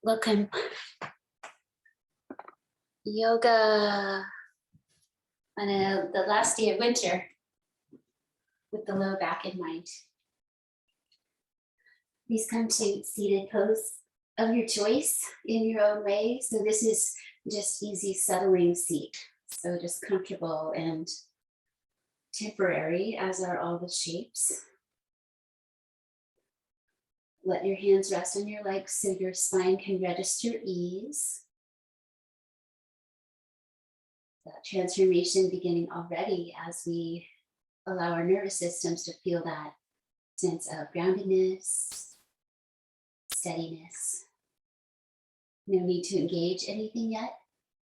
Welcome. Yoga on the last day of winter with the low back in mind. Please come to seated pose of your choice in your own way. So this is just easy settling seat. So just comfortable and temporary, as are all the shapes. Let your hands rest on your legs so your spine can register ease. That transformation beginning already as we allow our nervous systems to feel that sense of groundedness, steadiness. No need to engage anything yet.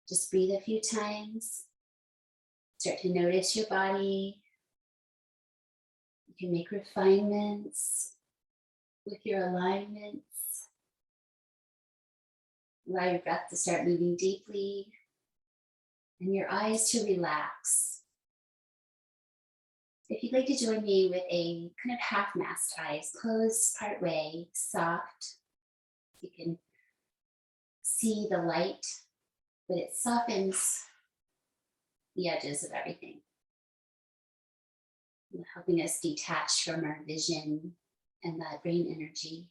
Just breathe a few times. Start to notice your body. You can make refinements with your alignments. Allow your breath to start moving deeply and your eyes to relax. If you'd like to join me with a kind of half-masked eyes, closed part way, soft. You can see the light, but it softens the edges of everything, helping us detach from our vision and that brain energy.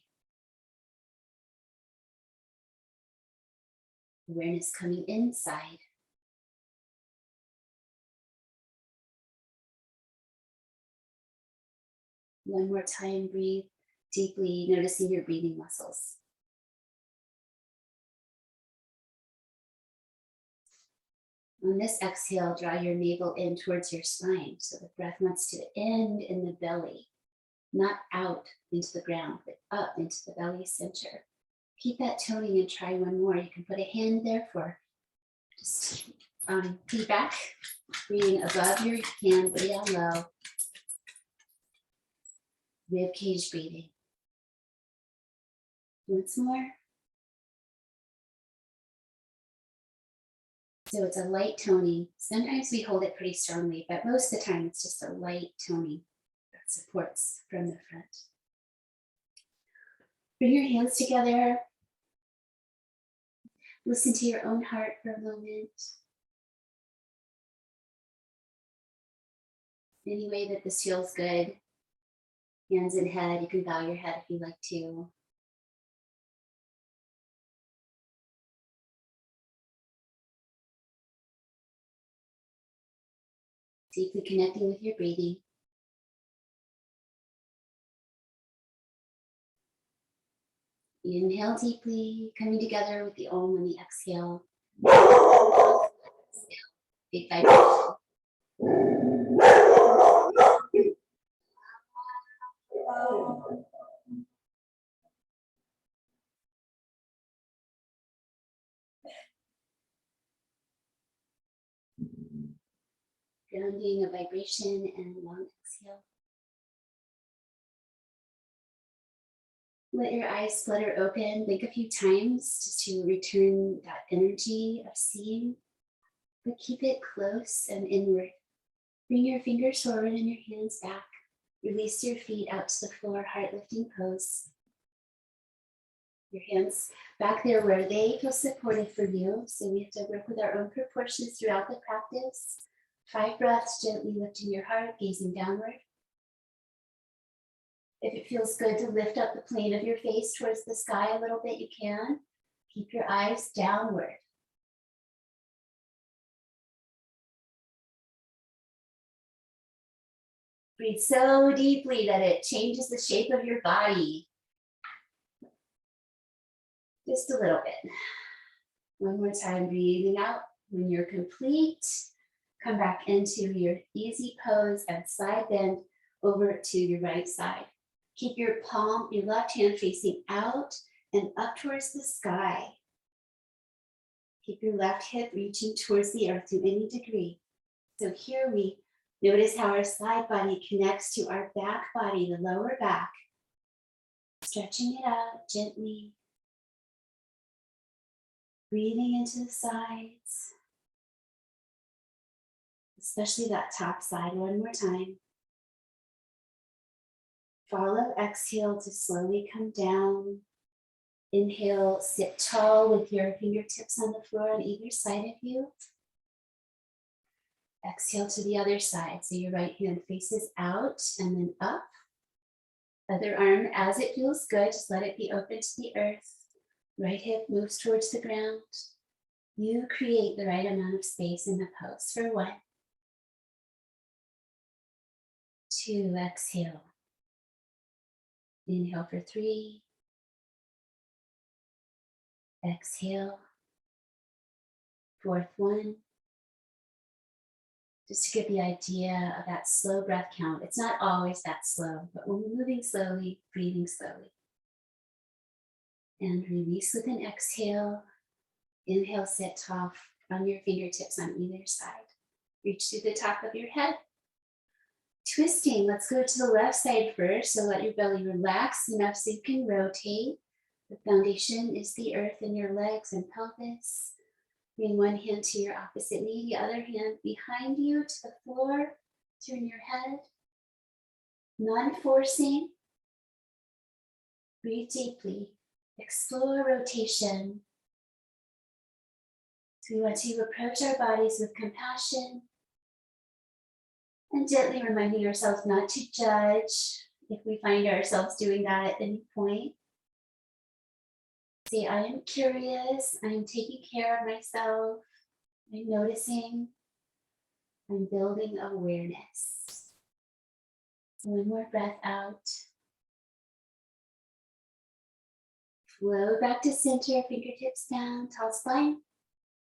Awareness coming inside. One more time, breathe deeply, noticing your breathing muscles. On this exhale, draw your navel in towards your spine. So the breath wants to end in the belly, not out into the ground, but up into the belly center. Keep that toning and try one more. You can put a hand there for just feedback, breathing above your hand, way down low. Rib cage breathing. Once more. So it's a light toning. Sometimes we hold it pretty strongly, but most of the time it's just a light toning that supports from the front. Bring your hands together. Listen to your own heart for a moment. Any way that this feels good. Hands and head, you can bow your head if you like to. Deeply connecting with your breathing. Inhale deeply, coming together with the Om on the exhale. Big vibration. Grounding a vibration and long exhale. Let your eyes flutter open. Blink a few times just to return that energy of seeing, but keep it close and inward. Bring your fingers forward and your hands back. Release your feet out to the floor, heart lifting pose. Your hands back there where they feel supportive for you. So we have to work with our own proportions throughout the practice. 5 breaths, gently lifting your heart, gazing downward. If it feels good to lift up the plane of your face towards the sky a little bit, you can. Keep your eyes downward. Breathe so deeply that it changes the shape of your body. Just a little bit. One more time, breathing out. When you're complete, come back into your easy pose and side bend over to your right side. Keep your palm, your left hand facing out and up towards the sky. Keep your left hip reaching towards the earth to any degree. So here we notice how our side body connects to our back body, the lower back. Stretching it out gently. Breathing into the sides. Especially that top side, one more time. Follow exhale to slowly come down Inhale, sit tall with your fingertips on the floor on either side of you. Exhale to the other side. So your right hand faces out and then up. Other arm, as it feels good, just let it be open to the earth. Right hip moves towards the ground. You create the right amount of space in the pose for 1, 2, exhale. Inhale for 3. Exhale. 4th one. Just to get the idea of that slow breath count. It's not always that slow, but when we're moving slowly, breathing slowly. And release with an exhale. Inhale, sit tall on your fingertips on either side. Reach through the top of your head. Twisting, let's go to the left side first. So let your belly relax enough so you can rotate. The foundation is the earth in your legs and pelvis. Bring one hand to your opposite knee, the other hand behind you to the floor. Turn your head. Non-forcing. Breathe deeply. Explore rotation. So we want to approach our bodies with compassion and gently reminding ourselves not to judge if we find ourselves doing that at any point. Say, I am curious, I'm taking care of myself, I'm noticing, I'm building awareness. One more breath out. Flow back to center, fingertips down, tall spine,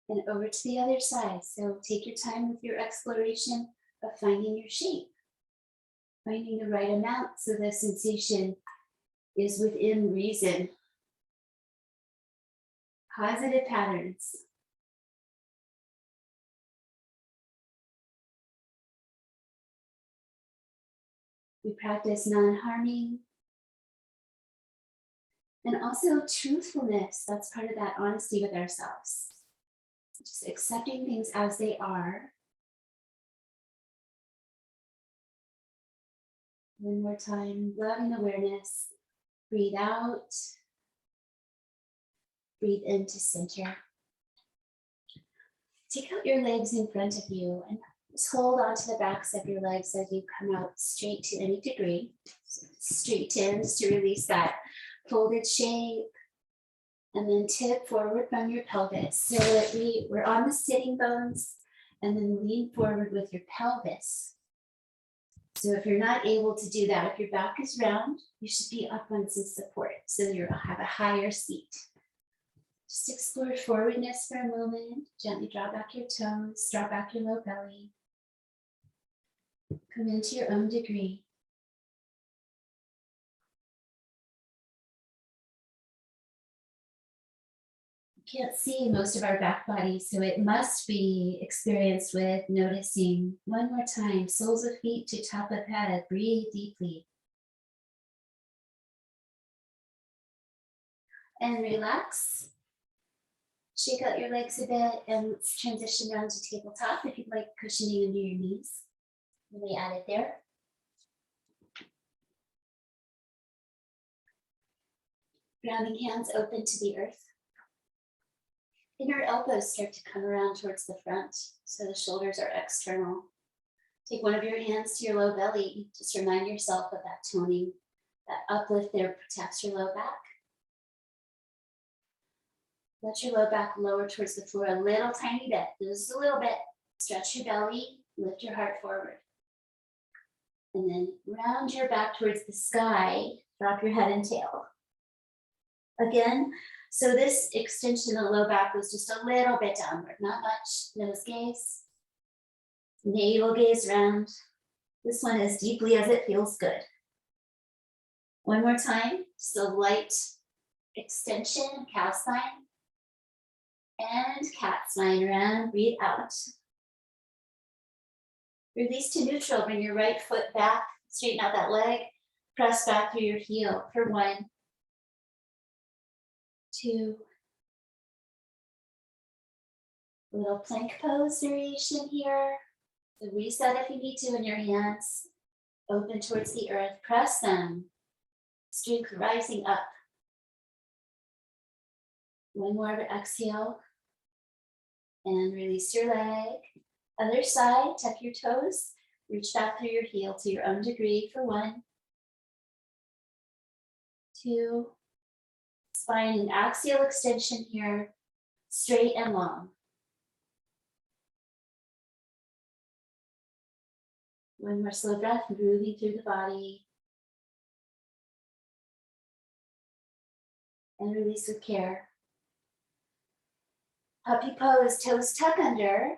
and over to the other side. So take your time with your exploration of finding your shape, finding the right amount so the sensation is within reason. Positive patterns. We practice non-harming and also truthfulness. That's part of that honesty with ourselves. Just accepting things as they are. One more time, loving awareness. Breathe out. Breathe into center. Take out your legs in front of you and just hold onto the backs of your legs as you come out straight to any degree. So straighten just to release that folded shape. And then tip forward from your pelvis so that we're on the sitting bones, and then lean forward with your pelvis. So if you're not able to do that, if your back is round, you should be up on some support so you have a higher seat. Just explore forwardness for a moment. Gently draw back your toes, draw back your low belly. Come into your own degree. Can't see most of our back body, so it must be experienced with noticing. One more time, soles of feet to top of head. Breathe deeply. And relax. Shake out your legs a bit and let's transition down to tabletop if you'd like cushioning under your knees. Really add it there. Grounding hands open to the earth. Inner elbows start to come around towards the front, so the shoulders are external. Take one of your hands to your low belly. Just remind yourself of that toning. That uplift there protects your low back. Let your low back lower towards the floor a little tiny bit, just a little bit. Stretch your belly, lift your heart forward. And then round your back towards the sky, drop your head and tail. Again, so this extension of the low back was just a little bit downward, not much. Nose gaze, navel gaze round. This one as deeply as it feels good. One more time, just a light extension, cow spine. And cat spine around, breathe out. Release to neutral, bring your right foot back, straighten out that leg, press back through your heel for 1, 2. A little plank pose variation here. So reset if you need to in your hands. Open towards the earth, press them. Strength rising up. One more exhale. And release your leg. Other side, tuck your toes. Reach back through your heel to your own degree for 1, 2. Spine and axial extension here, straight and long. One more slow breath, moving through the body. And release with care. Puppy pose, toes tuck under.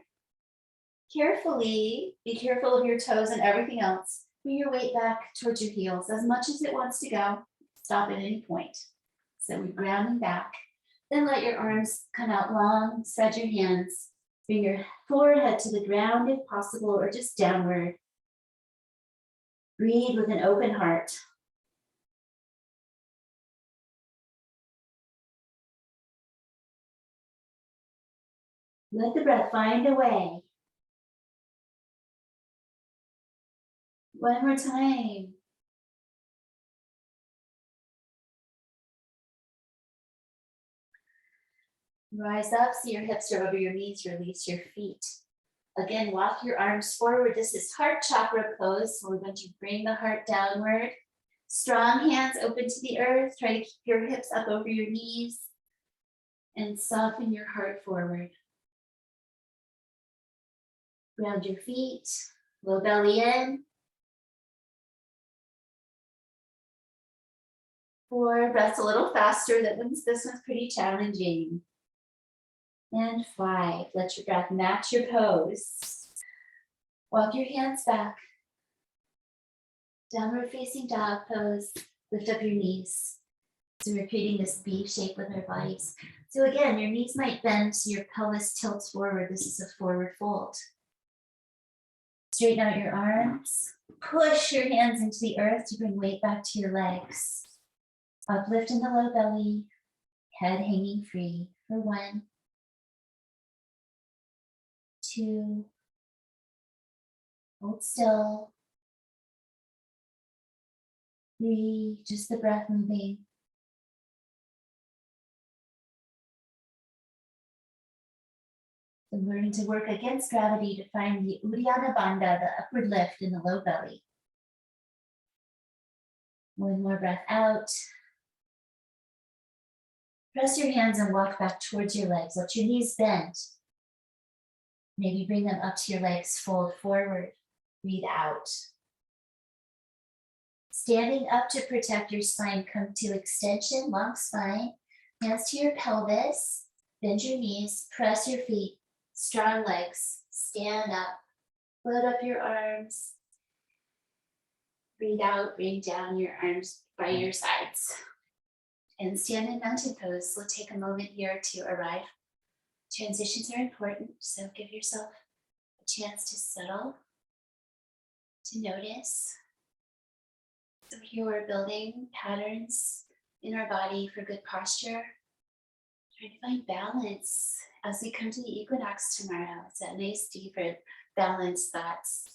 Carefully, be careful of your toes and everything else. Bring your weight back towards your heels as much as it wants to go. Stop at any point. So we're grounding back. Then let your arms come out long, spread your hands. Bring your forehead to the ground if possible, or just downward. Breathe with an open heart. Let the breath find a way. One more time. Rise up, see your hips are over your knees, release your feet. Again, walk your arms forward. This is heart chakra pose. So we're going to bring the heart downward. Strong hands open to the earth. Try to keep your hips up over your knees and soften your heart forward. Ground your feet, low belly in. 4, breaths a little faster. This one's pretty challenging. And 5, let your breath match your pose. Walk your hands back. Downward facing dog pose. Lift up your knees. So we're creating this B shape with our bodies. So again, your knees might bend so your pelvis tilts forward. This is a forward fold. Straighten out your arms. Push your hands into the earth to bring weight back to your legs. Uplift in the low belly. Head hanging free for 1, 2. Hold still. 3, just the breath moving. So we're going to work against gravity to find the Uddiyana Bandha, the upward lift in the low belly. One more breath out. Press your hands and walk back towards your legs. Let your knees bend. Maybe bring them up to your legs, fold forward. Breathe out. Standing up to protect your spine, come to extension, long spine. Hands to your pelvis. Bend your knees, press your feet. Strong legs, stand up. Float up your arms. Breathe out, bring down your arms by your sides. And stand in mountain pose. We'll take a moment here to arrive. Transitions are important, so give yourself a chance to settle, to notice. So here we're building patterns in our body for good posture. Trying to find balance as we come to the equinox tomorrow. It's that nice, deeper balance that's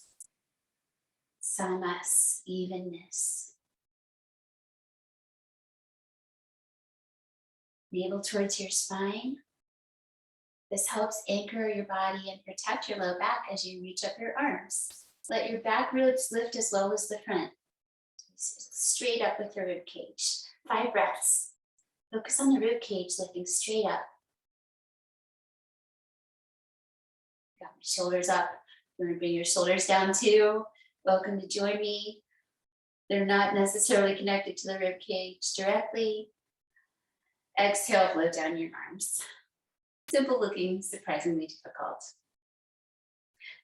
samas, evenness. Navel towards your spine. This helps anchor your body and protect your low back as you reach up your arms. Let your back ribs lift as well as the front. Straight up with your rib cage. 5 breaths. Focus on the rib cage, lifting straight up. Got my shoulders up. You want to bring your shoulders down too. Welcome to join me. They're not necessarily connected to the rib cage directly. Exhale, float down your arms. Simple looking, surprisingly difficult.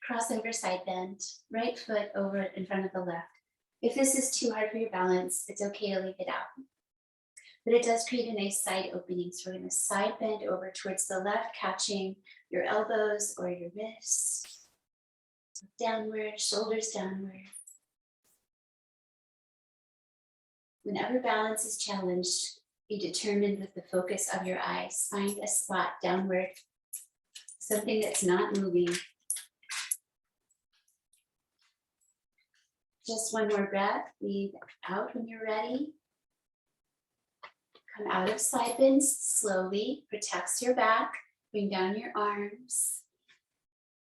Crossover side bend, right foot over in front of the left. If this is too hard for your balance, it's okay to leave it out. But it does create a nice side opening. So we're going to side bend over towards the left, catching your elbows or your wrists. Downward, shoulders downward. Whenever balance is challenged, be determined with the focus of your eyes. Find a spot downward, something that's not moving. Just one more breath. Breathe out when you're ready. Come out of side bends slowly, protects your back, bring down your arms.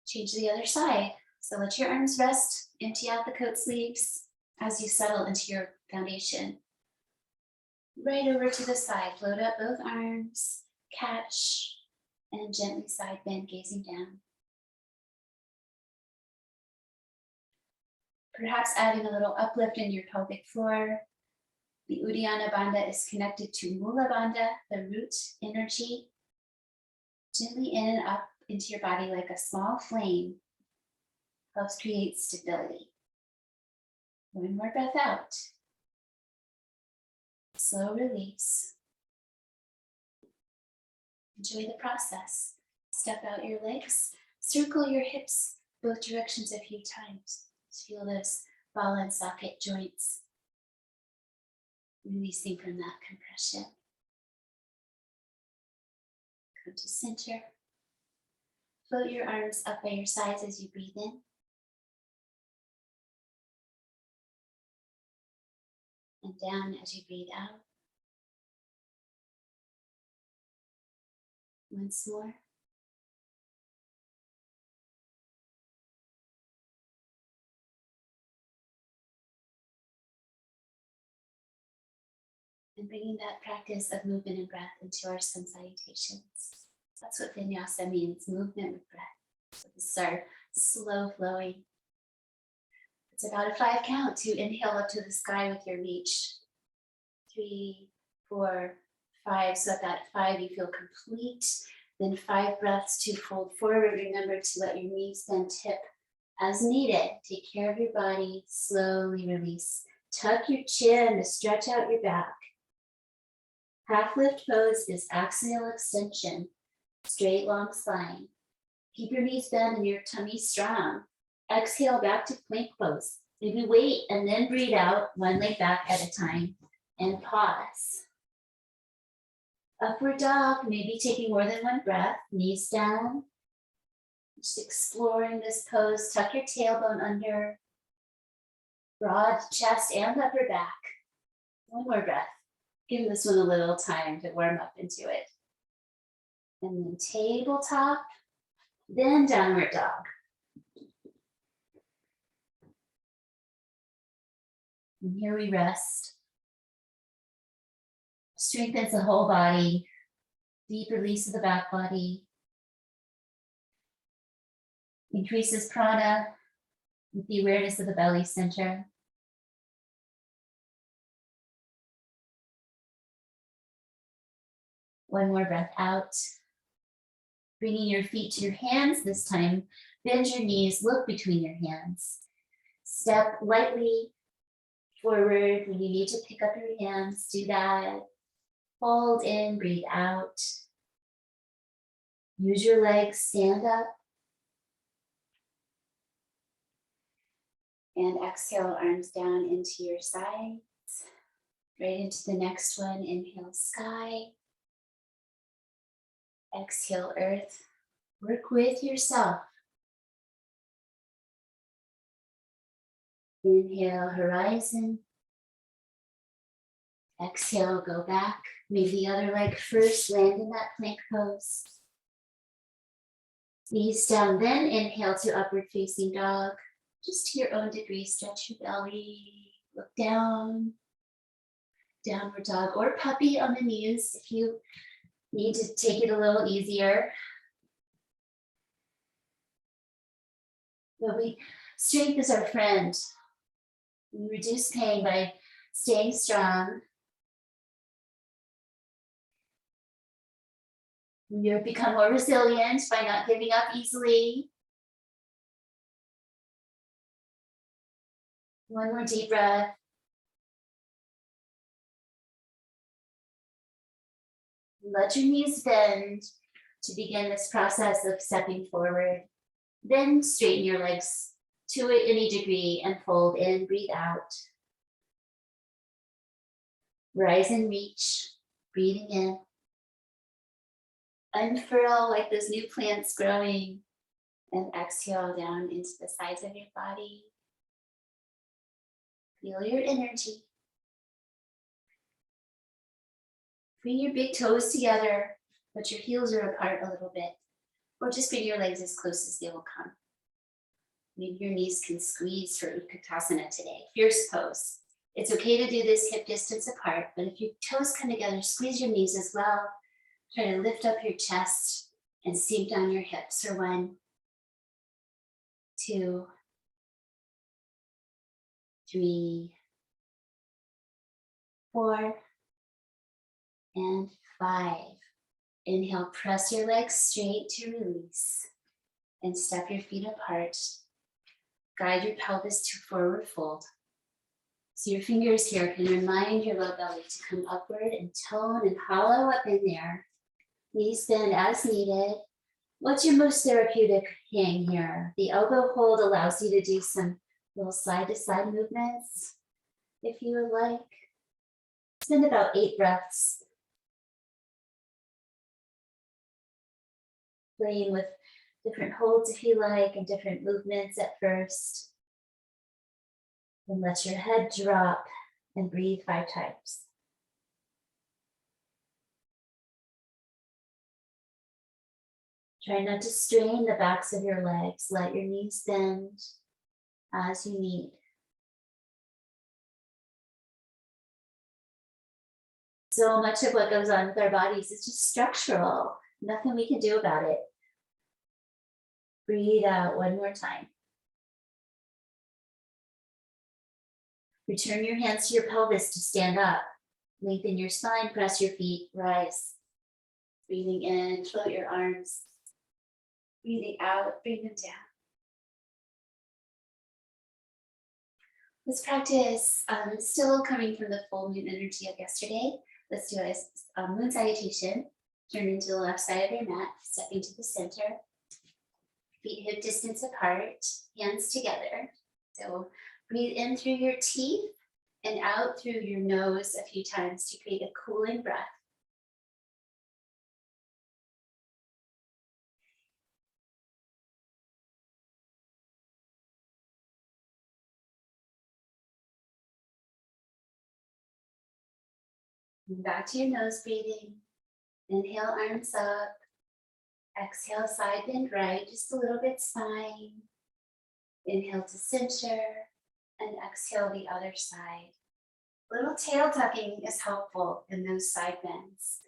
Change to the other side. So let your arms rest, empty out the coat sleeves as you settle into your foundation. Right over to the side, float up both arms, catch, and gently side bend, gazing down. Perhaps adding a little uplift in your pelvic floor. The Uddiyana Bandha is connected to Mula Bandha, the root energy. Gently in and up into your body like a small flame. Helps create stability. One more breath out. Slow release. Enjoy the process. Step out your legs. Circle your hips both directions a few times. Just feel those ball and socket joints releasing from that compression. Come to center. Float your arms up by your sides as you breathe in. And down as you breathe out. Once more. And bringing that practice of movement and breath into our sun salutations. That's what vinyasa means, movement with breath. So this is our slow flowing. It's about a 5 count to inhale up to the sky with your reach. 3, 4, 5. So at that 5, you feel complete. Then 5 breaths to fold forward. Remember to let your knees bend, tip as needed. Take care of your body. Slowly release. Tuck your chin to stretch out your back. Half lift pose is axial extension. Straight long spine. Keep your knees bent and your tummy strong. Exhale back to plank pose. Maybe wait and then breathe out, one leg back at a time, and pause. Upward dog, maybe taking more than one breath, knees down. Just exploring this pose, tuck your tailbone under. Broad chest and upper back. One more breath. Give this one a little time to warm up into it. And then tabletop, then downward dog. And here we rest. Strengthens the whole body. Deep release of the back body. Increases prana with the awareness of the belly center. One more breath out. Bringing your feet to your hands this time. Bend your knees, look between your hands. Step lightly forward. When you need to pick up your hands, do that. Fold in, breathe out. Use your legs, stand up. And exhale, arms down into your sides. Right into the next one. Inhale, sky. Exhale, earth. Work with yourself. Inhale, horizon. Exhale, go back. Maybe the other leg first, land in that plank pose. Knees down, then inhale to upward facing dog. Just to your own degree, stretch your belly, look down. Downward dog or puppy on the knees if you need to take it a little easier. But strength is our friend. We reduce pain by staying strong. You become more resilient by not giving up easily. One more deep breath. Let your knees bend to begin this process of stepping forward. Then straighten your legs to any degree and fold in, breathe out. Rise and reach, breathing in. Unfurl like those new plants growing, and exhale down into the sides of your body. Feel your energy. Bring your big toes together, but your heels are apart a little bit. Or just bring your legs as close as they will come. Maybe your knees can squeeze for Utkatasana today. Fierce pose. It's okay to do this hip distance apart, but if your toes come together, squeeze your knees as well. Try to lift up your chest and sink down your hips for 1, 2, 3, 4, and 5. Inhale, press your legs straight to release and step your feet apart. Guide your pelvis to forward fold. So your fingers here can remind your low belly to come upward and tone and hollow up in there. Knees bend as needed. What's your most therapeutic hang here? The elbow hold allows you to do some little side to side movements if you would like. Spend about 8 breaths playing with different holds if you like and different movements at first. And let your head drop and breathe 5 times. Try not to strain the backs of your legs. Let your knees bend as you need. So much of what goes on with our bodies is just structural. Nothing we can do about it. Breathe out 1 more time. Return your hands to your pelvis to stand up. Lengthen your spine, press your feet, rise. Breathing in, float your arms. Breathing out, bring them down. Let's practice, still coming from the full moon energy of yesterday. Let's do a moon salutation. Turn into the left side of your mat, stepping to the center. Feet hip distance apart, hands together. So breathe in through your teeth and out through your nose a few times to create a cooling breath. And back to your nose breathing. Inhale, arms up. Exhale, side bend right, just a little bit spine. Inhale to center and exhale the other side. Little tail tucking is helpful in those side bends.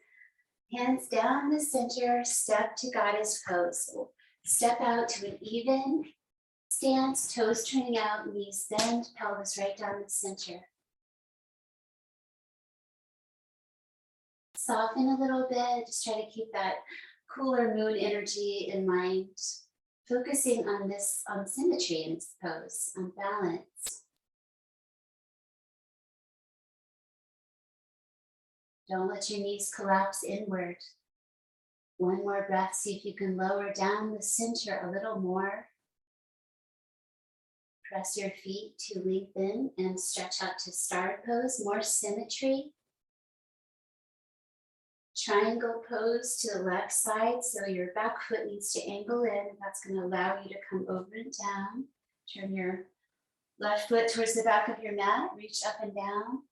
Hands down the center, step to goddess pose. So step out to an even stance, toes turning out, knees bend, pelvis right down the center. Soften a little bit, just try to keep that cooler moon energy in mind. Focusing on this, on symmetry in this pose, on balance. Don't let your knees collapse inward. 1 more breath, see if you can lower down the center a little more. Press your feet to lengthen and stretch out to star pose, more symmetry. Triangle pose to the left side, so your back foot needs to angle in. That's going to allow you to come over and down. Turn your left foot towards the back of your mat, reach up and down.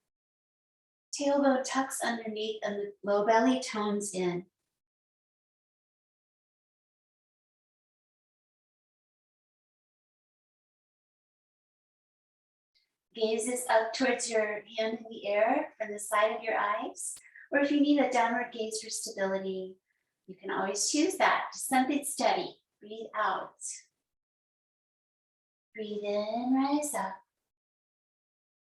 Tailbone tucks underneath and the low belly tones in. Gaze is up towards your hand in the air from the side of your eyes. Or if you need a downward gaze for stability, you can always choose that. Just something steady. Breathe out. Breathe in, rise up.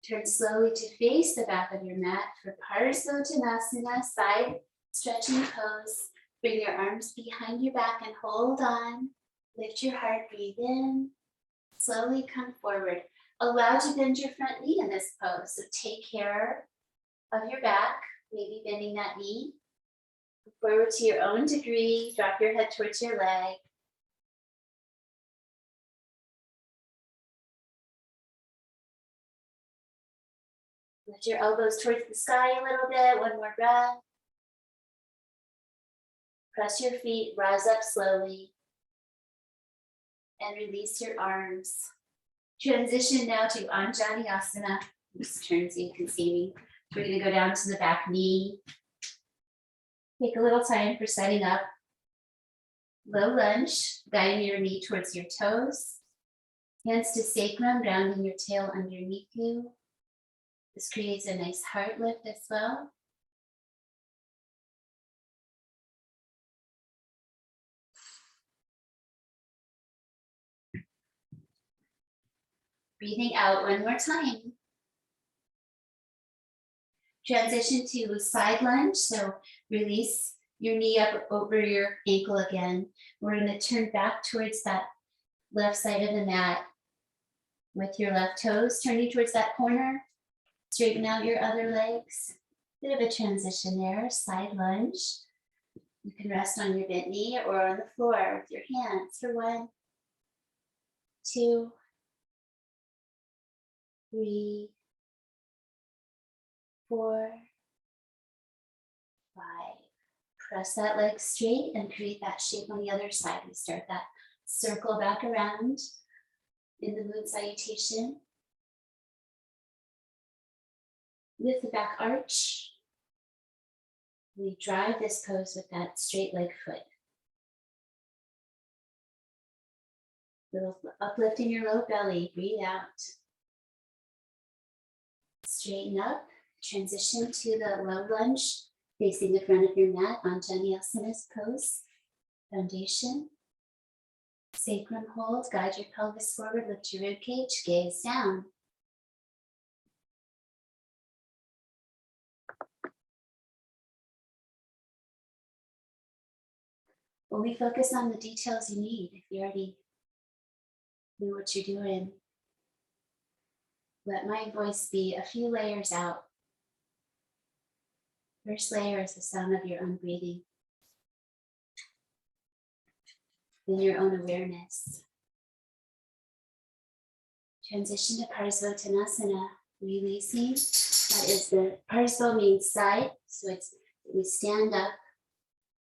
Turn slowly to face the back of your mat for Parsvottanasana, side stretching pose. Bring your arms behind your back and hold on. Lift your heart, breathe in. Slowly come forward. Allow to bend your front knee in this pose. So take care of your back. Maybe bending that knee. Forward to your own degree. Drop your head towards your leg. Lift your elbows towards the sky a little bit. 1 more breath. Press your feet, rise up slowly. And release your arms. Transition now to Anjaneyasana. Just turn so you can see me. We're going to go down to the back knee. Take a little time for setting up. Low lunge, guiding your knee towards your toes. Hands to sacrum, grounding your tail underneath you. This creates a nice heart lift as well. Breathing out one more time. Transition to side lunge. So release your knee up over your ankle again. We're going to turn back towards that left side of the mat with your left toes turning towards that corner. Straighten out your other legs. Bit of a transition there, side lunge. You can rest on your bent knee or on the floor with your hands for 1, 2, 3, 4, 5. Press that leg straight and create that shape on the other side. We start that circle back around in the moon salutation. With the back arch, we drive this pose with that straight leg foot. Little uplift in your low belly, breathe out. Straighten up, transition to the low lunge, facing the front of your mat on Janyasana's pose. Foundation. Sacrum hold, guide your pelvis forward, lift your rib cage, gaze down. Only focus on the details you need. If you already knew what you're doing, let my voice be a few layers out. First layer is the sound of your own breathing. Then your own awareness. Transition to Parsvottanasana, releasing. That is the Parsvo means side, so it's we stand up.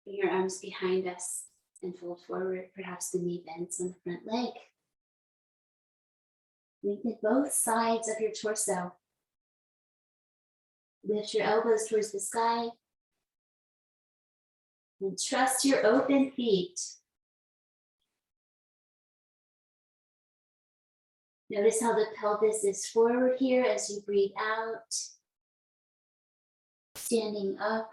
Bring your arms behind us and fold forward, perhaps the knee bends on the front leg. Lengthen both sides of your torso. Lift your elbows towards the sky. And trust your open feet. Notice how the pelvis is forward here as you breathe out. Standing up.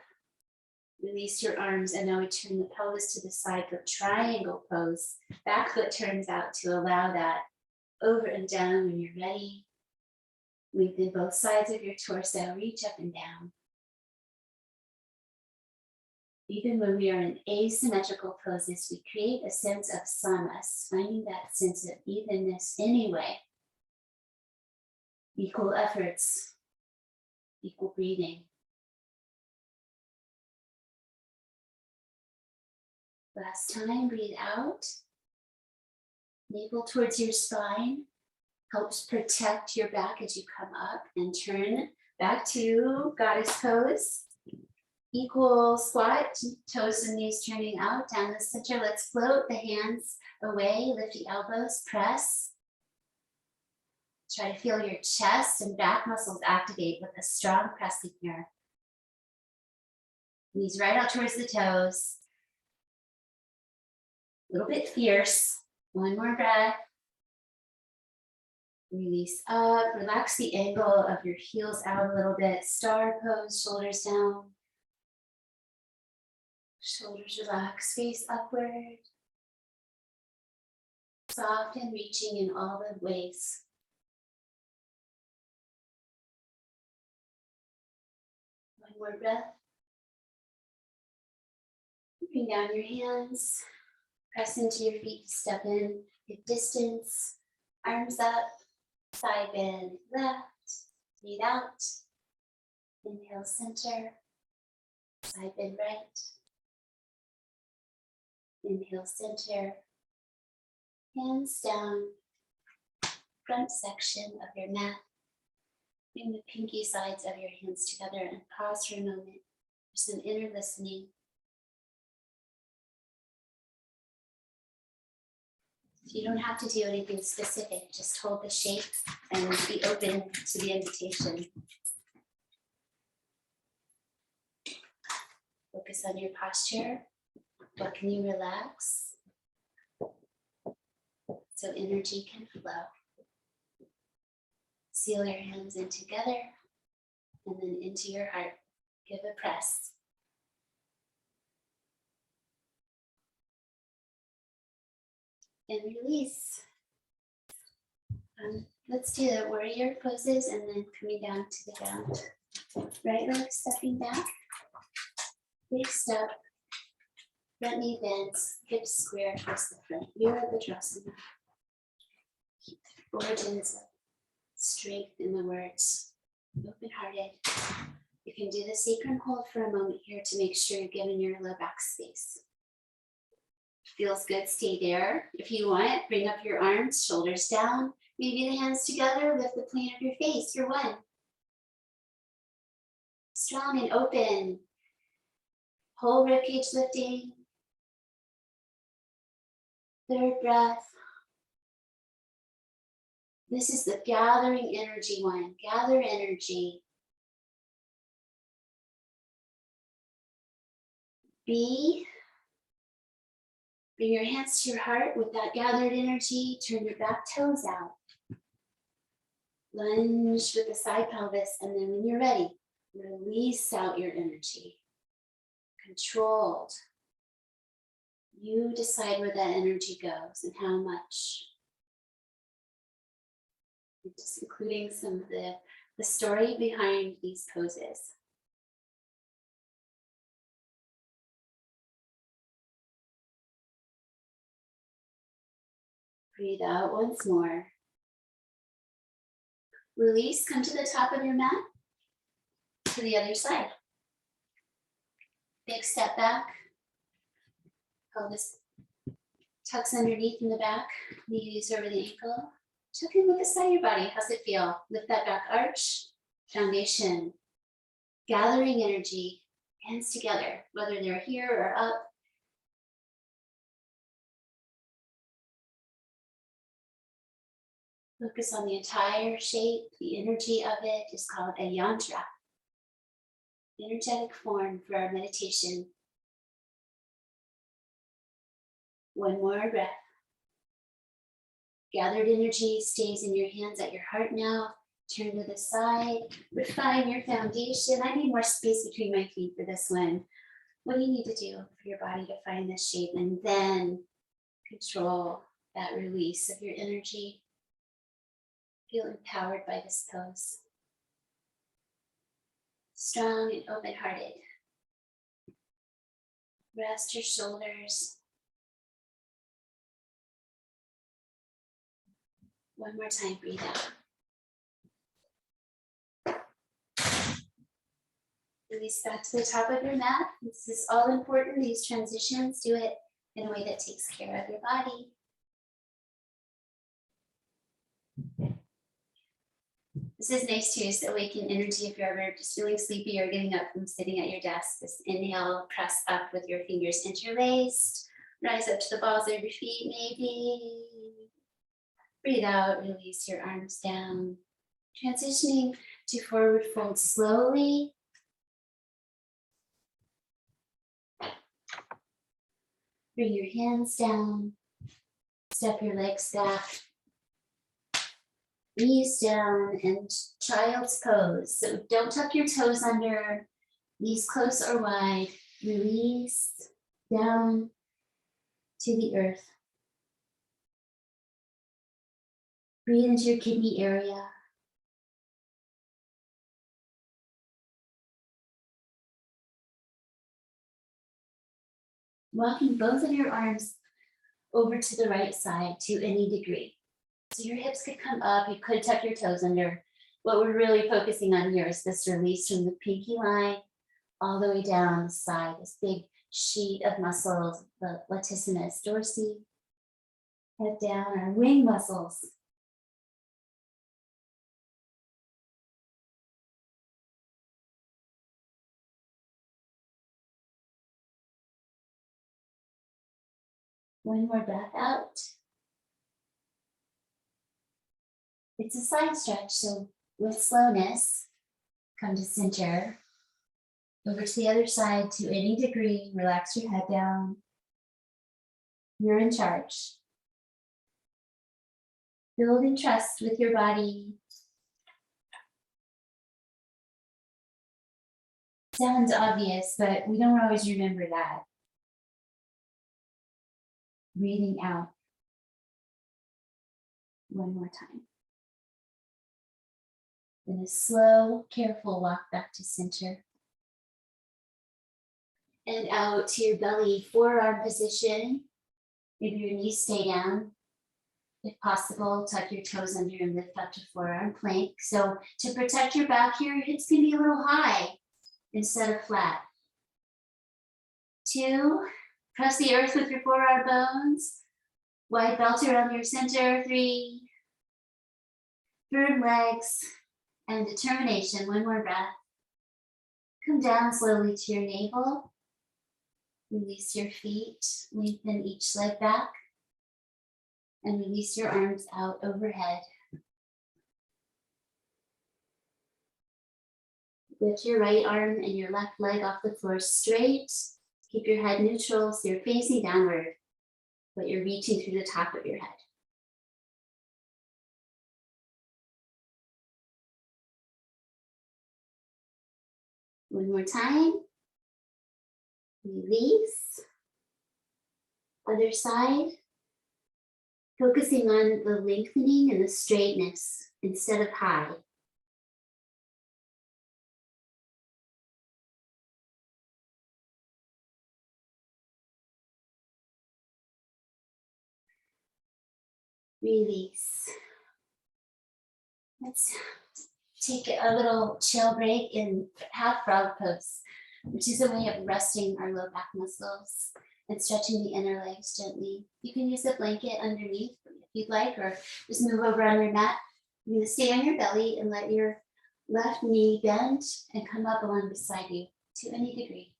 Release your arms, and now we turn the pelvis to the side for triangle pose. Back foot turns out to allow that over and down when you're ready. Lengthen both sides of your torso, reach up and down. Even when we are in asymmetrical poses, we create a sense of samas, finding that sense of evenness anyway. Equal efforts, equal breathing. Last time, breathe out. Navel towards your spine. Helps protect your back as you come up and turn back to goddess pose. Equal squat, toes and knees turning out, down the center. Let's float the hands away, lift the elbows, press. Try to feel your chest and back muscles activate with a strong pressing here. Knees right out towards the toes. A little bit fierce. One more breath. Release up. Relax the angle of your heels out a little bit. Star pose, shoulders down. Shoulders relax, face upward. Soft and reaching in all the ways. One more breath. Bring down your hands. Press into your feet to step in, give distance, arms up, side bend left, breathe out, inhale center, side bend right, inhale center, hands down, front section of your mat, bring the pinky sides of your hands together and pause for a moment for some inner listening. You don't have to do anything specific, just hold the shape and be open to the invitation. Focus on your posture. What can you relax so energy can flow? Seal your hands in together and then into your heart. Give a press. And release. Let's do the warrior poses and then coming down to the ground. Right leg stepping back. Big step. Front knee bends. Hips square towards the front. Virabhadrasana. Keep the origins of strength in the words. Open-hearted. You can do the sacrum hold for a moment here to make sure you're giving your low back space. Feels good, stay there. If you want, bring up your arms, shoulders down, maybe the hands together, lift the plane of your face. You're one. Strong and open. Whole ribcage lifting. Third breath. This is the gathering energy one. Gather energy. B. Bring your hands to your heart with that gathered energy. Turn your back toes out. Lunge with the side pelvis, and then when you're ready, release out your energy. Controlled. You decide where that energy goes and how much. Just including some of the story behind these poses. Breathe out once more. Release, come to the top of your mat, to the other side. Big step back. Pelvis tucks underneath in the back, knees over the ankle. Check in with the side of your body. How's it feel? Lift that back arch, foundation. Gathering energy, hands together, whether they're here or up. Focus on the entire shape. The energy of it is called a yantra. Energetic form for our meditation. One more breath. Gathered energy stays in your hands at your heart now. Turn to the side. Refine your foundation. I need more space between my feet for this one. What do you need to do for your body to find this shape? And then control that release of your energy. Feel empowered by this pose. Strong and open-hearted. Rest your shoulders. One more time, breathe out. Release back to the top of your mat. This is all important, these transitions. Do it in a way that takes care of your body. This is nice too, to awaken energy if you're ever just feeling sleepy or getting up from sitting at your desk. Just inhale, press up with your fingers interlaced. Rise up to the balls of your feet, maybe. Breathe out, release your arms down. Transitioning to forward fold slowly. Bring your hands down. Step your legs back. Knees down and child's pose. So don't tuck your toes under. Knees close or wide. Release down to the earth. Breathe into your kidney area. Walking both of your arms over to the right side to any degree. So your hips could come up, you could tuck your toes under. What we're really focusing on here is this release from the pinky line all the way down the side, this big sheet of muscles, the latissimus dorsi. Head down, our wing muscles. One more breath out. It's a side stretch, so with slowness, come to center. Over to the other side to any degree. Relax your head down. You're in charge. Building trust with your body. Sounds obvious, but we don't always remember that. Breathing out. One more time. Then a slow, careful walk back to center. And out to your belly, forearm position. Maybe your knees stay down. If possible, tuck your toes under and lift up to forearm plank. So to protect your back here, your hips can be a little high instead of flat. 2, press the earth with your forearm bones. Wide belt around your center. 3, firm legs and determination. One more breath. Come down slowly to your navel. Release your feet, lengthen each leg back, and release your arms out overhead. Lift your right arm and your left leg off the floor straight. Keep your head neutral so you're facing downward, but you're reaching through the top of your head. One more time. Release. Other side. Focusing on the lengthening and the straightness instead of high. Release. Let's take a little chill break in half frog pose, which is a way of resting our low back muscles and stretching the inner legs gently. You can use a blanket underneath if you'd like, or just move over on your mat. You're going to stay on your belly and let your left knee bend and come up along beside you to any degree.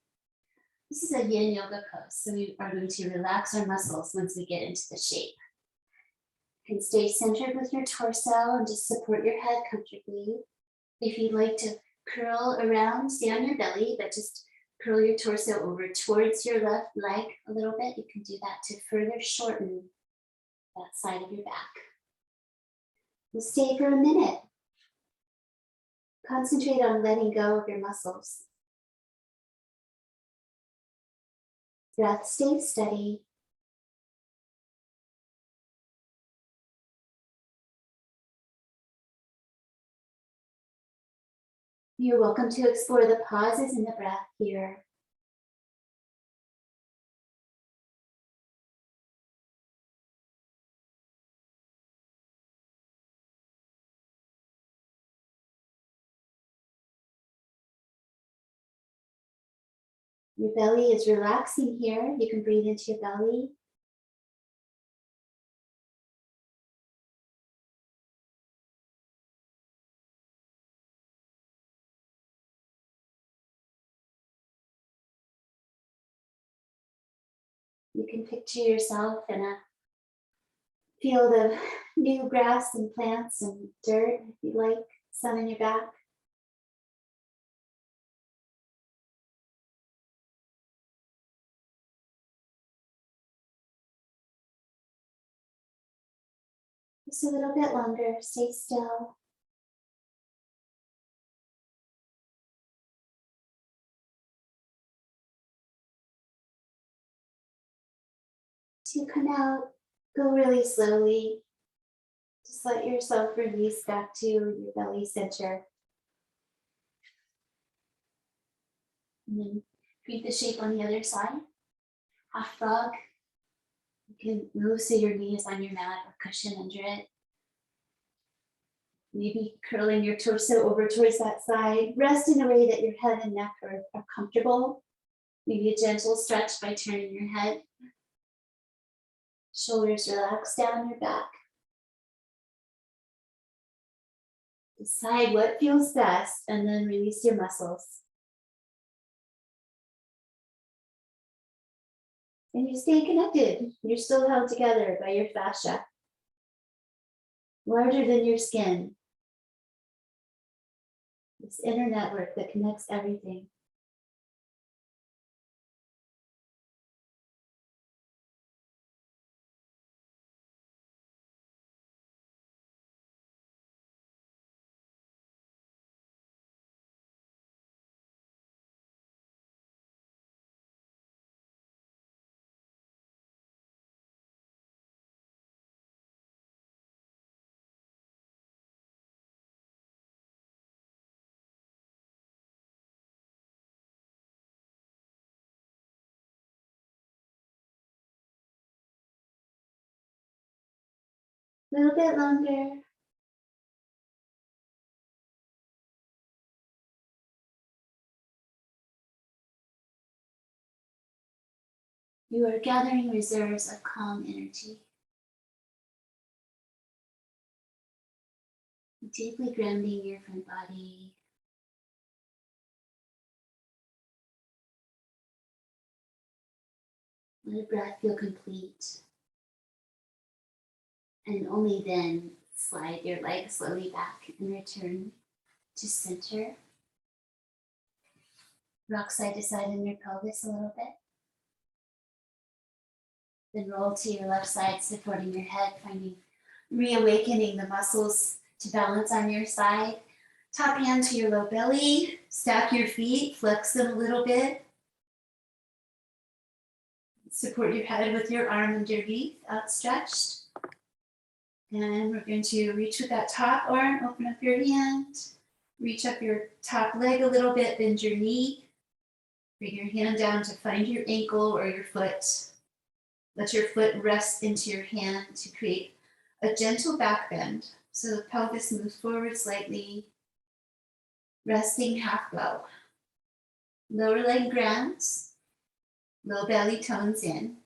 This is a yin yoga pose, so we are going to relax our muscles once we get into the shape. You can stay centered with your torso and just support your head comfortably. If you'd like to curl around, stay on your belly, but just curl your torso over towards your left leg a little bit. You can do that to further shorten that side of your back. We'll stay for a minute. Concentrate on letting go of your muscles. Breath stays steady. You're welcome to explore the pauses in the breath here. Your belly is relaxing here. You can breathe into your belly. You can picture yourself in a field of new grass and plants and dirt, if you like, sun on your back. Just a little bit longer, stay still. To come out, go really slowly. Just let yourself release back to your belly center. And then create the shape on the other side. Half frog. You can move so your knee is on your mat or cushion under it. Maybe curling your torso over towards that side. Rest in a way that your head and neck are comfortable. Maybe a gentle stretch by turning your head. Shoulders relax down your back. Decide what feels best and then release your muscles. And you stay connected. You're still held together by your fascia. Larger than your skin. This inner network that connects everything. A little bit longer. You are gathering reserves of calm energy. Deeply grounding your front body. Let the breath feel complete. And only then slide your legs slowly back and return to center. Rock side to side in your pelvis a little bit. Then roll to your left side, supporting your head, reawakening the muscles to balance on your side. Top hand to your low belly, stack your feet, flex them a little bit. Support your head with your arm underneath, outstretched. And we're going to reach with that top arm, open up your hand, reach up your top leg a little bit, bend your knee. Bring your hand down to find your ankle or your foot. Let your foot rest into your hand to create a gentle back bend. So the pelvis moves forward slightly, resting half bow. Lower leg grounds, low belly tones in.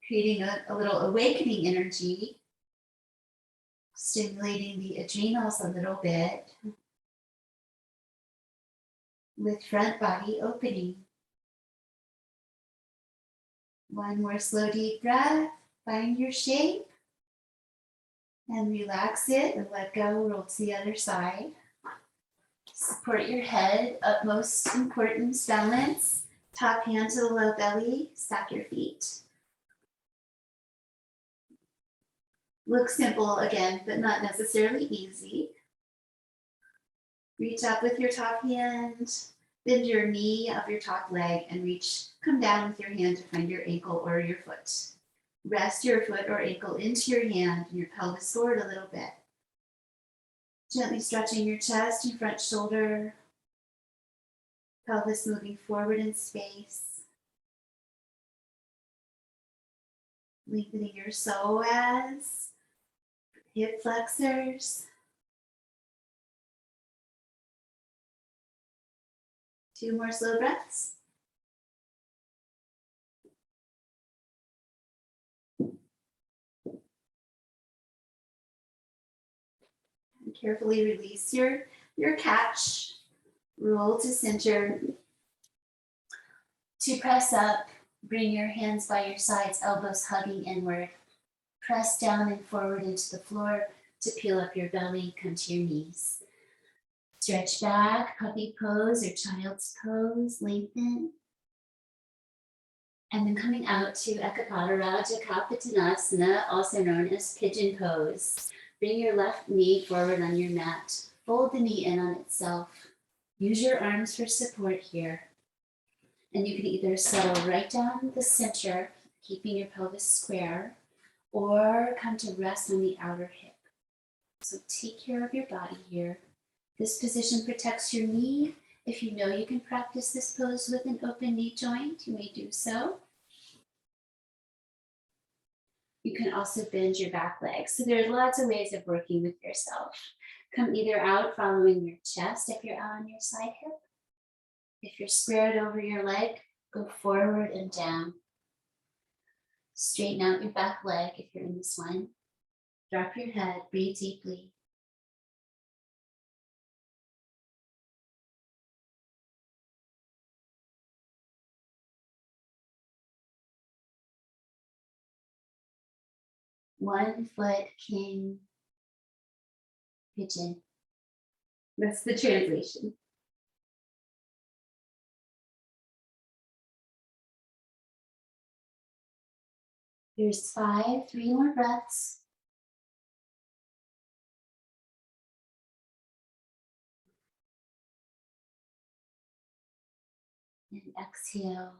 Creating a little awakening energy, stimulating the adrenals a little bit with front body opening. One more slow, deep breath. Find your shape and relax it and let go. Roll to the other side. Support your head, utmost importance, balance. Top hand to the low belly, stack your feet. Looks simple again, but not necessarily easy. Reach up with your top hand, bend your knee up your top leg and come down with your hand to find your ankle or your foot. Rest your foot or ankle into your hand and your pelvis forward a little bit. Gently stretching your chest and front shoulder, pelvis moving forward in space. Lengthening your psoas, hip flexors. 2 more slow breaths. And carefully release your catch. Roll to center. To press up, bring your hands by your sides, elbows hugging inward. Press down and forward into the floor to peel up your belly, come to your knees. Stretch back, puppy pose or child's pose, lengthen. And then coming out to Ekapada Raja Kapitanasana, also known as pigeon pose. Bring your left knee forward on your mat. Fold the knee in on itself. Use your arms for support here. And you can either settle right down the center, keeping your pelvis square, or come to rest on the outer hip. So take care of your body here. This position protects your knee. If you know you can practice this pose with an open knee joint, you may do so. You can also bend your back leg. So there's lots of ways of working with yourself. Come either out following your chest if you're out on your side hip. If you're squared over your leg, go forward and down. Straighten out your back leg if you're in this one. Drop your head, breathe deeply. One foot king pigeon. That's the translation. Here's 5, 3 more breaths. And exhale.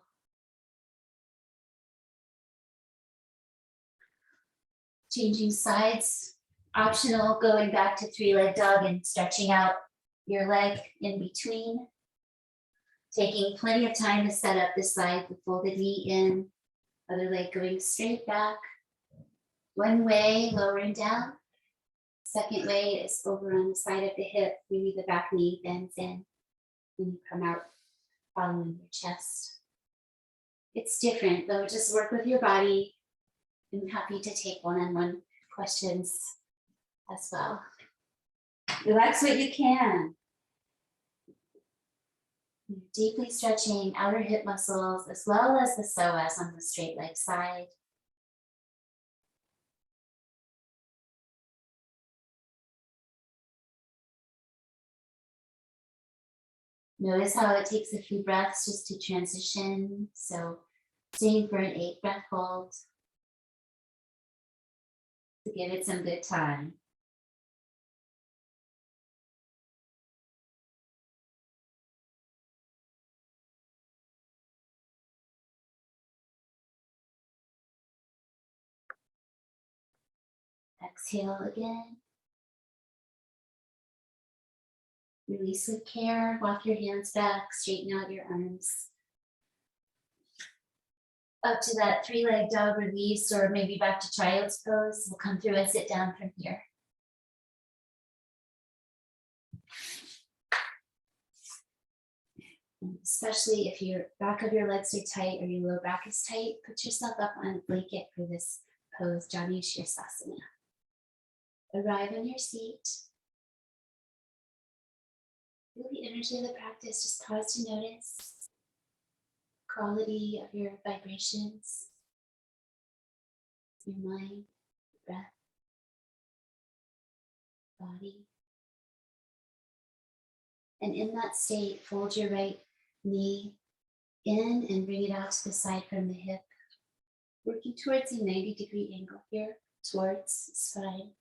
Changing sides, optional, going back to 3-leg dog and stretching out your leg in between. Taking plenty of time to set up the side, the folded knee in, other leg going straight back. One way, lowering down. Second way is over on the side of the hip, maybe the back knee bends in. And you come out following your chest. It's different, though. Just work with your body. I'm happy to take one-on-one questions as well. Relax what you can. Deeply stretching outer hip muscles as well as the psoas on the straight leg side. Notice how it takes a few breaths just to transition. So staying for an 8-breath hold to give it some good time. Exhale again. Release with care. Walk your hands back. Straighten out your arms. Up to that 3-leg dog release, or maybe back to child's pose. We'll come through and sit down from here. And especially if your back of your legs are tight or your low back is tight, put yourself up on a blanket for this pose, Janu Shirsasana. Arrive on your seat. Feel the energy of the practice. Just pause to notice quality of your vibrations, your mind, breath, body. And in that state, fold your right knee in and bring it out to the side from the hip, working towards a 90-degree angle here, towards spine.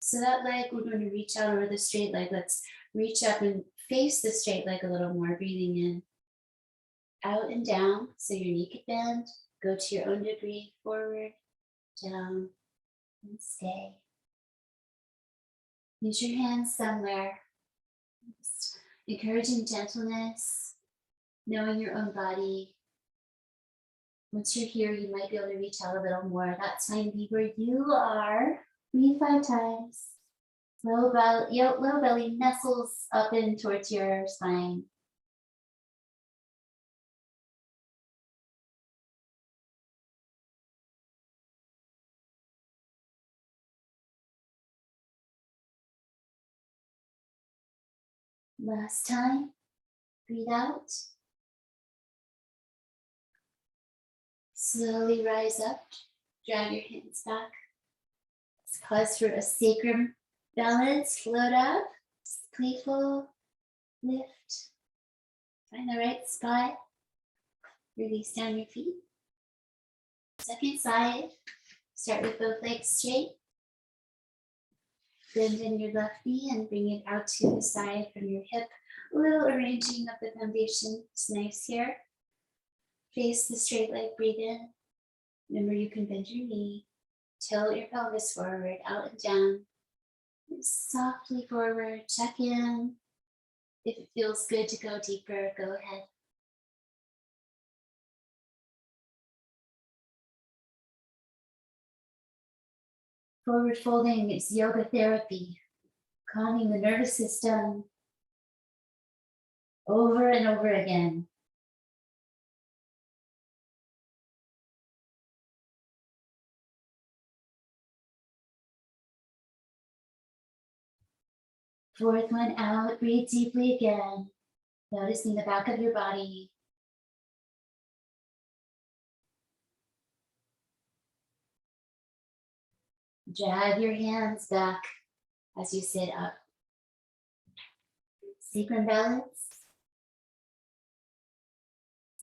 So that leg, we're going to reach out over the straight leg. Let's reach up and face the straight leg a little more, breathing in, out and down, so your knee could bend. Go to your own degree, forward, down, and stay. Use your hands somewhere. Just encouraging gentleness, knowing your own body. Once you're here, you might be able to reach out a little more. That's fine. Be where you are. Breathe 5 times. Low belly nestles up in towards your spine. Last time. Breathe out. Slowly rise up. Drag your hands back. Let's pause for a sacrum balance. Float up. Playful lift. Find the right spot. Release down your feet. Second side. Start with both legs straight. Bend in your left knee and bring it out to the side from your hip. A little arranging of the foundation is nice here. Face the straight leg, breathe in. Remember, you can bend your knee, tilt your pelvis forward, out and down. Softly forward, check in. If it feels good to go deeper, go ahead. Forward folding is yoga therapy, calming the nervous system over and over again. Fourth one out, breathe deeply again, noticing the back of your body. Drag your hands back as you sit up. Sacrum balance.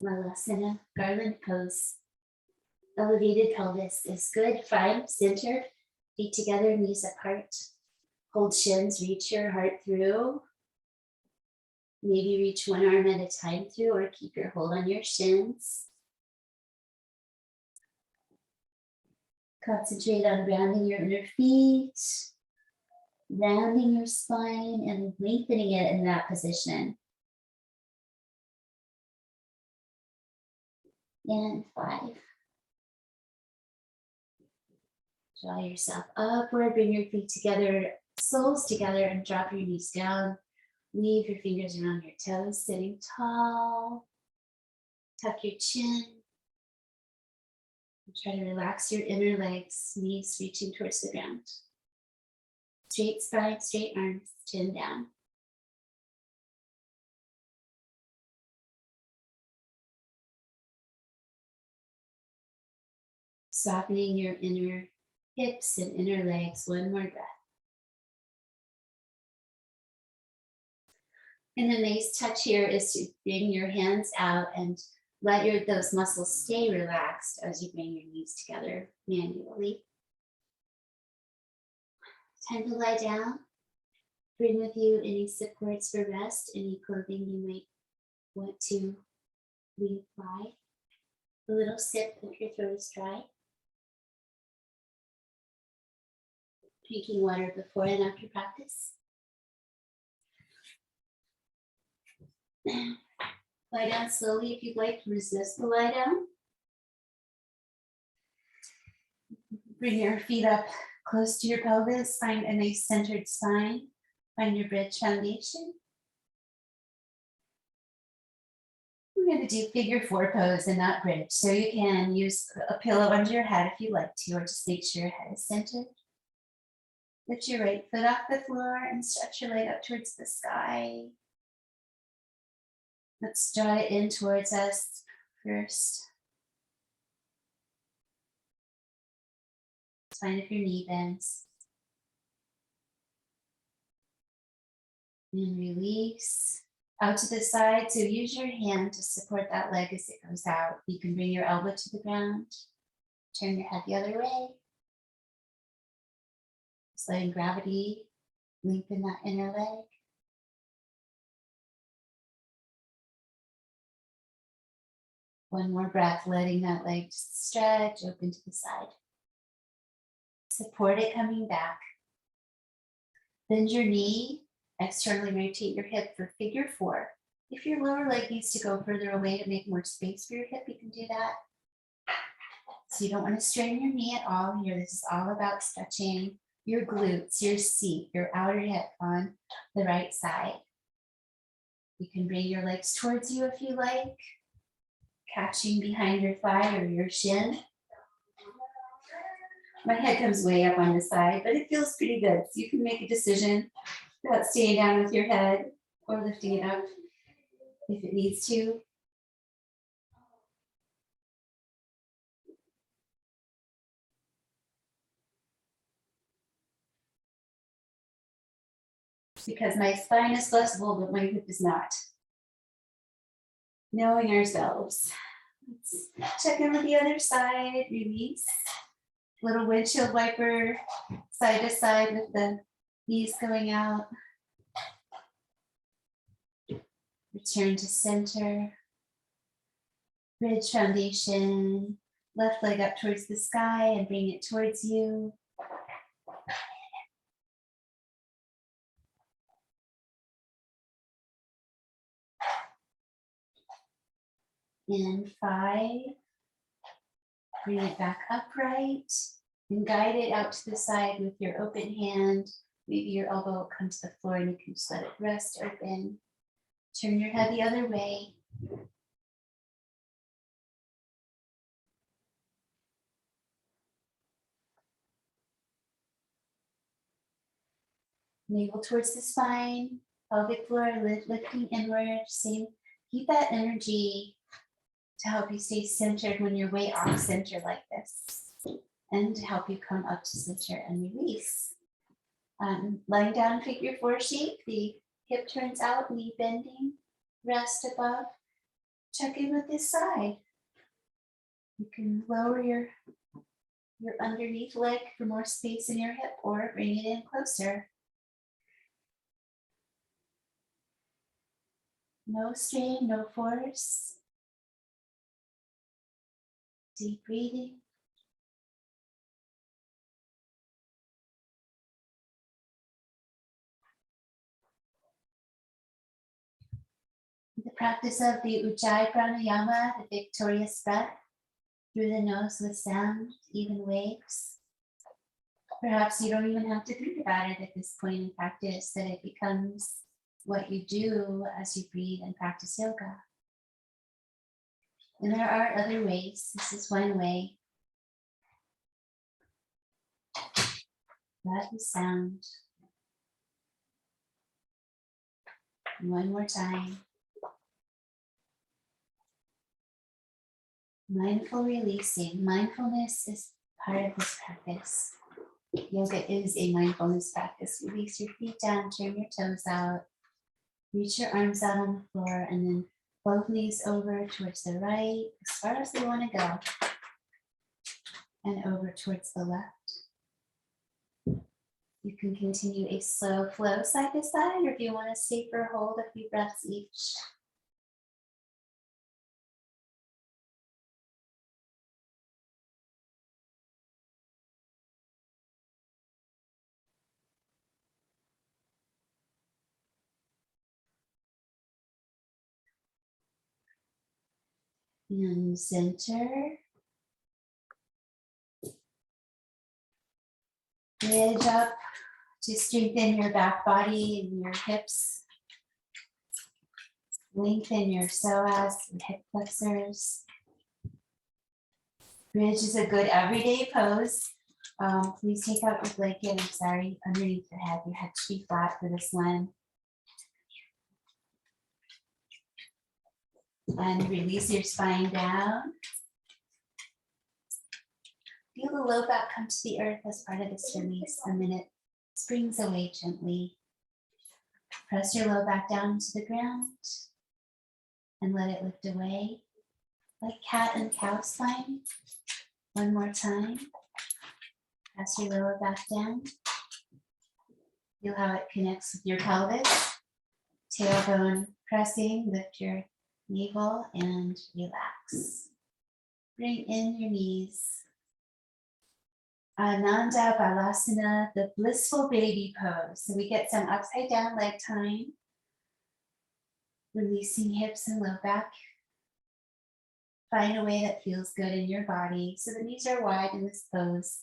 Malasana, garland pose. Elevated pelvis is good. 5, centered, feet together, knees apart. Hold shins, reach your heart through. Maybe reach one arm at a time through, or keep your hold on your shins. Concentrate on rounding your inner feet, rounding your spine and lengthening it in that position. And 5. Draw yourself upward, bring your feet together, soles together, and drop your knees down. Weave your fingers around your toes, sitting tall. Tuck your chin. And try to relax your inner legs, knees reaching towards the ground. Straight spine, straight arms, chin down. Softening your inner hips and inner legs. One more breath. And the nice touch here is to bring your hands out and let those muscles stay relaxed as you bring your knees together manually. Time to lie down. Bring with you any supports for rest, any clothing you might want to reapply. A little sip if your throat is dry. Drinking water before and after practice. Lie down slowly if you'd like to resist the lie down. Bring your feet up close to your pelvis. Find a nice centered spine. Find your bridge foundation. We're going to do figure 4 pose and not bridge. So you can use a pillow under your head if you like to, or just make sure your head is centered. Lift your right foot off the floor and stretch your leg up towards the sky. Let's draw it in towards us first. It's fine if your knee bends. And release out to the side. So use your hand to support that leg as it goes out. You can bring your elbow to the ground. Turn your head the other way. Just letting gravity lengthen that inner leg. One more breath, letting that leg stretch open to the side. Support it coming back. Bend your knee, externally rotate your hip for figure 4. If your lower leg needs to go further away to make more space for your hip, you can do that. So you don't want to strain your knee at all here. This is all about stretching your glutes, your seat, your outer hip on the right side. You can bring your legs towards you if you like, catching behind your thigh or your shin. My head comes way up on the side, but it feels pretty good. So you can make a decision about staying down with your head or lifting it up if it needs to. Because my spine is flexible, but my hip is not. Knowing ourselves. Let's check in with the other side. Release. Little windshield wiper, side to side with the knees going out. Return to center. Bridge foundation. Left leg up towards the sky and bring it towards you. And 5. Bring it back upright and guide it out to the side with your open hand. Maybe your elbow will come to the floor and you can just let it rest open. Turn your head the other way. Navel towards the spine, pelvic floor lifting inward. Same. Keep that energy to help you stay centered when you're way off center like this, and to help you come up to center and release. Lying down figure 4 shape, the hip turns out, knee bending, rest above. Check in with this side. You can lower your underneath leg for more space in your hip or bring it in closer. No strain, no force. Deep breathing. The practice of the Ujjayi Pranayama, the victorious breath through the nose with sound, even waves. Perhaps you don't even have to think about it at this point in practice, that it becomes what you do as you breathe and practice yoga. And there are other ways. This is one way. Breath with sound. One more time. Mindful releasing. Mindfulness is part of this practice. Yoga is a mindfulness practice. Release your feet down, turn your toes out, reach your arms out on the floor, and then both knees over towards the right, as far as they want to go, and over towards the left. You can continue a slow flow side to side, or if you want to stay for a hold, a few breaths each. And center. Bridge up to strengthen your back body and your hips. Lengthen your psoas and hip flexors. Bridge is a good everyday pose. Please take out your blanket, underneath your head. Your head should be flat for this one. And release your spine down. Feel the low back come to the earth as part of this release, and then it springs away gently. Press your low back down to the ground and let it lift away, like cat and cow spine. One more time. Press your lower back down. Feel how it connects with your pelvis. Tailbone pressing, lift your navel and relax. Bring in your knees. Ananda Balasana, the blissful baby pose. So we get some upside down leg time. Releasing hips and low back. Find a way that feels good in your body. So the knees are wide in this pose.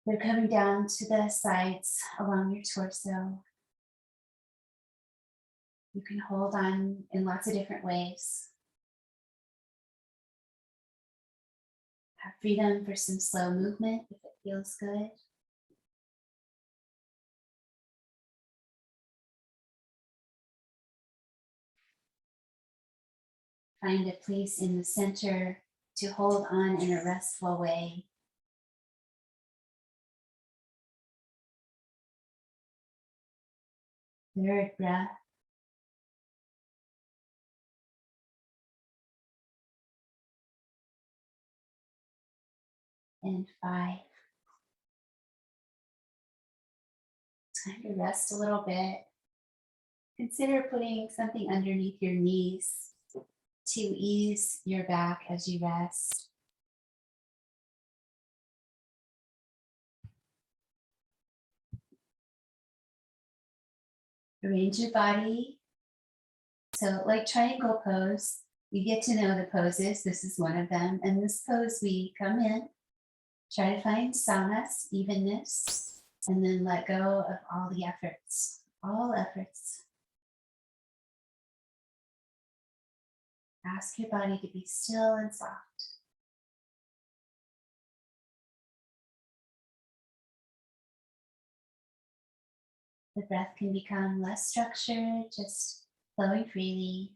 They're coming down to the sides along your torso. You can hold on in lots of different ways. Have freedom for some slow movement if it feels good. Find a place in the center to hold on in a restful way. Third breath. And 5. Time to rest a little bit. Consider putting something underneath your knees to ease your back as you rest. Arrange your body. So like triangle pose, you get to know the poses. This is one of them. And this pose, we come in, try to find soundness, evenness, and then let go of all the efforts, all efforts. Ask your body to be still and soft. The breath can become less structured, just flowing freely.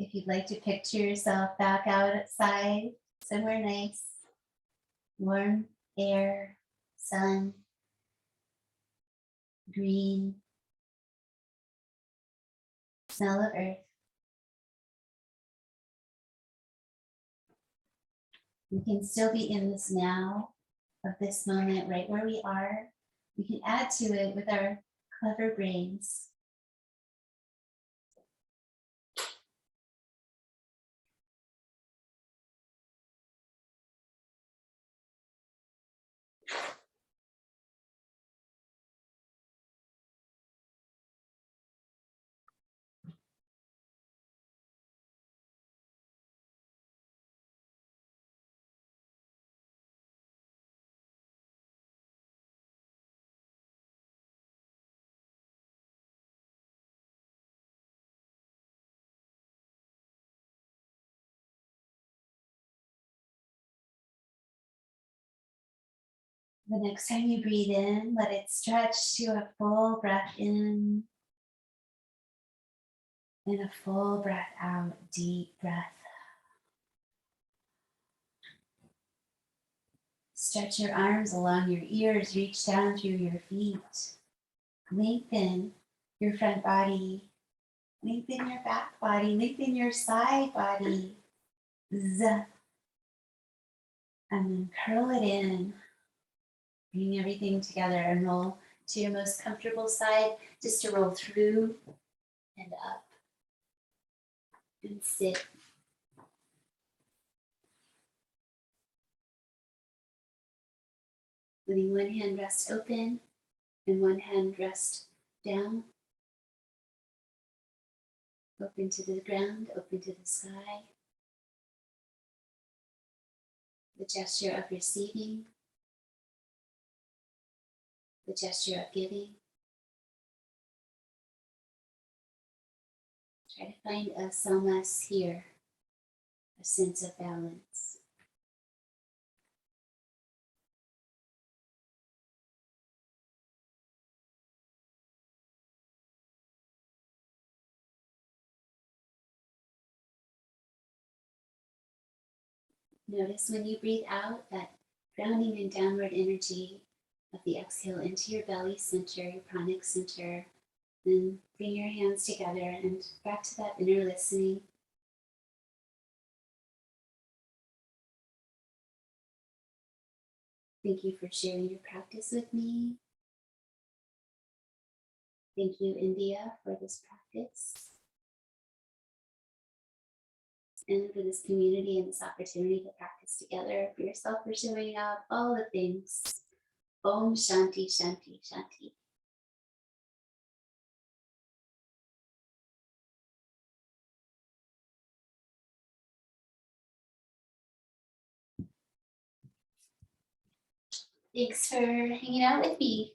If you'd like to picture yourself back outside, somewhere nice, warm air, sun, green, smell of earth. We can still be in this now of this moment right where we are. We can add to it with our clever brains. The next time you breathe in, let it stretch to a full breath in and a full breath out, deep breath. Stretch your arms along your ears, reach down through your feet. Lengthen your front body, lengthen your back body, lengthen your side body. Z. And then curl it in. Bring everything together and roll to your most comfortable side, just to roll through and up. And sit. Letting one hand rest open and one hand rest down. Open to the ground, open to the sky. The gesture of receiving. The gesture of giving. Try to find a samas here, a sense of balance. Notice when you breathe out that grounding and downward energy of the exhale into your belly center, your pranic center. Then bring your hands together and back to that inner listening. Thank you for sharing your practice with me. Thank you, India, for this practice and for this community and this opportunity to practice together, for yourself for showing up, all the things. Om Shanti, Shanti, Shanti. Thanks for hanging out with me.